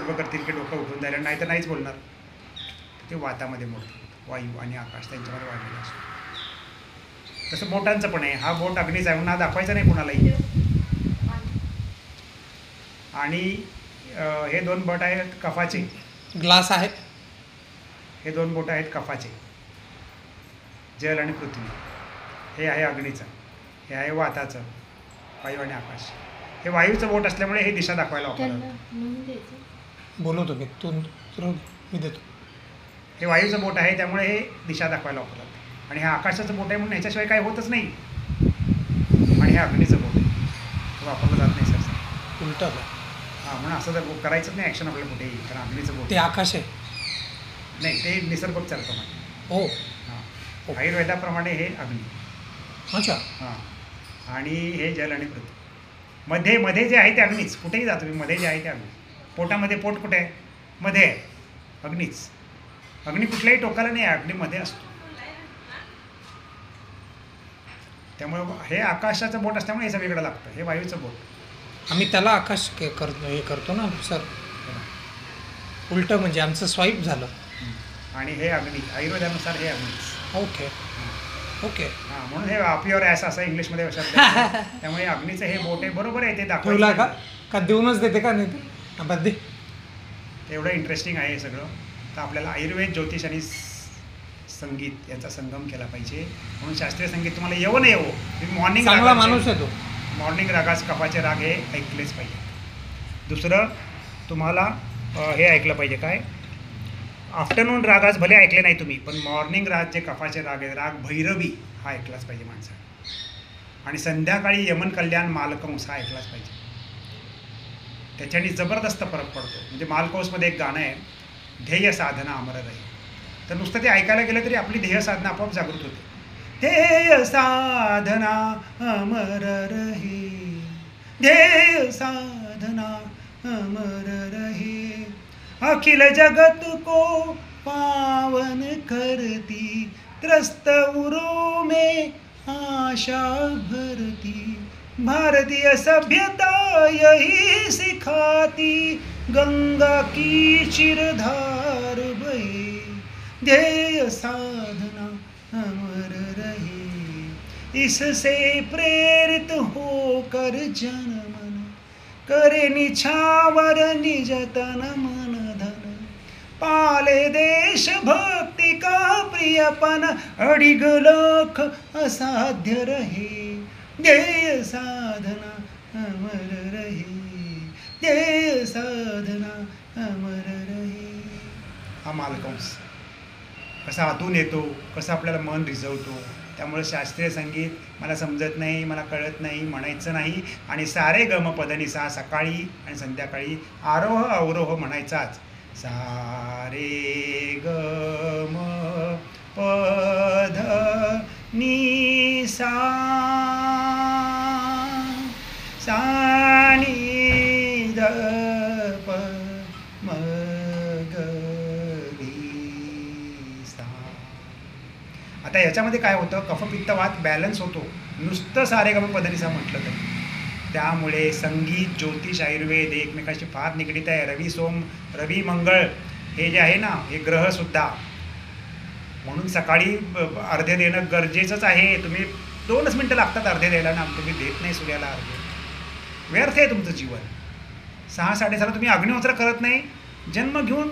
गर्व करतील की डोकं उठून जायला, नाही तर नाहीच बोलणार. ते वातामध्ये मोडतं. वायू आणि आकाश त्यांच्यामध्ये वाढलेलं असतो. तसं बोटांचं पण आहे. हा बोट अग्नीचा आहे म्हणून हा दाखवायचा नाही कुणालाही. आणि हे 2 बोट आहेत कफाचे. ग्लास आहे. हे 2 बोट आहेत कफाचे, जल आणि पृथ्वी. हे आहे अग्नीचं, हे आहे वाताचं, वायू आणि आकाश. हे वायूचं बोट असल्यामुळे हे दिशा दाखवायला वापरतात. बोलवतो मी, तू मी देतो. हे वायूचं बोट आहे त्यामुळे हे दिशा दाखवायला वापरतात. आणि हे आकाशाचं बोट आहे म्हणून ह्याच्याशिवाय काही होतच नाही. आणि हे अग्नीचं बोट आहे, हे वापरलं जात नाही सर. उलट हां, म्हणून असं जर करायचंच नाही ॲक्शन आपल्याला कुठेही, कारण अग्नीचं बोट ते आकाश आहे. नाही, ते निसर्गोपचाराप्रमाणे. हो. हां, आयुर्वेदाप्रमाणे हे अग्नी. अच्छा. हां, आणि हे जल आणि पृथ्वी. मध्ये जे आहे ते अग्नीच. कुठेही जा तुम्ही, मध्ये जे आहे ते अग्नी. पोटामध्ये पोट कुठे आहे? मध्ये आहे, अग्नीच. अग्नी कुठल्याही टोकाला नाही आहे, अग्नीमध्ये असतो. त्यामुळे हे आकाशाचं बोट असल्यामुळे हे सगळीकडे लागतं. हे वायूचं बोट. आम्ही त्याला आकाश करतो, हे करतो ना सर. उलट म्हणजे आमचं स्वाईप झालं. आणि हे अग्नी, आयुर्वेदानुसार हे अग्नीच. Okay okay. हां, म्हणून हे अपियर ॲस असं इंग्लिशमध्ये शब्द आहे. त्यामुळे अग्नीचं हे बोट आहे. बरोबर आहे, ते ठेवला दाखवलं का देऊनच देते का नाही ते बद्दे. एवढं इंटरेस्टिंग आहे हे सगळं. तर आपल्याला आयुर्वेद, ज्योतिष आणि संगीत यांचा संगम केला पाहिजे. म्हणून शास्त्रीय संगीत तुम्हाला येवो न येवो, तुम्ही मॉर्निंग चांगला माणूस आहे तो. मॉर्निंग रागास कफाचे राग हे ऐकलेच पाहिजे. दुसरं तुम्हाला हे ऐकलं पाहिजे काय, आफ्टरनून राग आज भले ऐकले नाही तुम्ही, पण मॉर्निंग राग जे कफाचे राग आहे, राग भैरवी हा ऐकलाच पाहिजे माणसाने. आणि संध्याकाळी यमन कल्याण मालकंस हा ऐकलाच पाहिजे. त्याच्याने जबरदस्त फरक पडतो. म्हणजे मालकंसमध्ये एक गाणं आहे, ध्येय साधना अमर रहे. तर नुसतं ते ऐकायला गेलं तरी आपली ध्येय साधना आपोआप जागृत होते. ध्येय साधना अमर रहे, ध्येय साधना अमर रहे, अखिल जगत को पावन करती, त्रस्त उरों में आशा भरती, भारतीय सभ्यता यही सिखाती, गंगा की चिरधार बहे, ध्येय साधना अमर रहे, इससे प्रेरित होकर जन मन करे निछावर निज तन मन धन, पाले देश भक्ति का प्रियपन, अडिग लाख असाध्य रहे, ध्येय साधना अमर रहे, ध्येय साधना अमर रहे. हा मालकंस कसा आतून येतो, कसं आपल्याला मन रिझवतो. त्यामुळे शास्त्रीय संगीत मला समजत नाही, मला कळत नाही म्हणायचं नाही. आणि सारे गम पदनिसा सकाळी आणि संध्याकाळी आरोह अवरोह म्हणायचाच. सारे गम पद निसा सा नी ध प म ग री सा. आता याच्यामध्ये काय होतं, कफपित्तवात बॅलन्स होतो नुसतं सारेगम पदनिसा म्हटलं तर. त्यामुळे संगीत, ज्योतिष, आयुर्वेद एकमेकाशी फार निगडीत आहे. रवी सोम, रवी मंगळ हे जे आहे ना, हे ग्रहसुद्धा. म्हणून सकाळी अर्धे देणं गरजेचंच आहे. तुम्ही 2च मिनटं लागतात अर्धे द्यायला ना, तुम्ही देत नाही सूर्याला अर्धे, व्यर्थ आहे तुमचं जीवन. 6-6:30 तुम्ही अग्निहोत्र करत नाही, जन्म घेऊन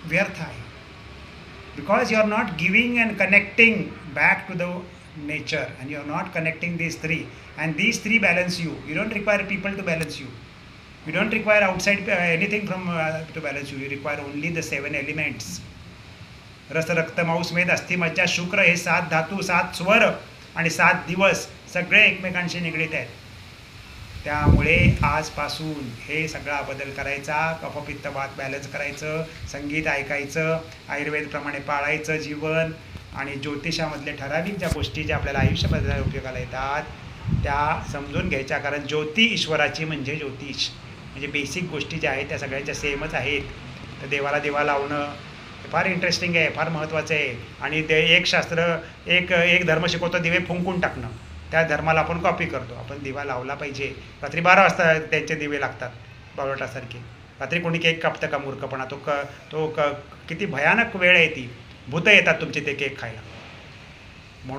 व्यर्थ आहे. Because you are not giving and connecting back to the nature, and you are not connecting these three, and these three balance you. You don't require people to balance you. You don't require outside anything from to balance you. You require only the 7 elements. रस, रक्त, मांस, मेद, अस्थि, मज्जा, शुक्र हे 7 धातू, 7 स्वर आणि 7 दिवस सगळे एकमेकांशी निगडीत आहेत. त्यामुळे आजपासून हे सगळा बदल करायचा. कफपित्तवात बॅलन्स करायचं, संगीत ऐकायचं, आयुर्वेदप्रमाणे पाळायचं जीवन. आणि ज्योतिषामधले ठराविक ज्या गोष्टी ज्या आपल्याला आयुष्यबदलाला उपयोगाला येतात त्या समजून घ्यायच्या. कारण ज्योती ईश्वराची म्हणजे ज्योतिष, म्हणजे बेसिक गोष्टी ज्या आहेत त्या सगळ्यांच्या सेमच आहेत. तर देवाला दिवा लावणं हे फार इंटरेस्टिंग आहे, फार महत्त्वाचं आहे. आणि एक शास्त्र, एक धर्म शिकवतो दिवे फुंकून टाकणं. त्या धर्माला आपण कॉपी करतो. आपण दिवा लावला पाहिजे. रात्री 12 वाजता त्यांचे दिवे लागतात बावळटासारखे. रात्री कोणी केक कापतं का मूर्खपणा? तो किती भयानक वेळ आहे ती. भूतं येतात तुमचे ते केक खायला.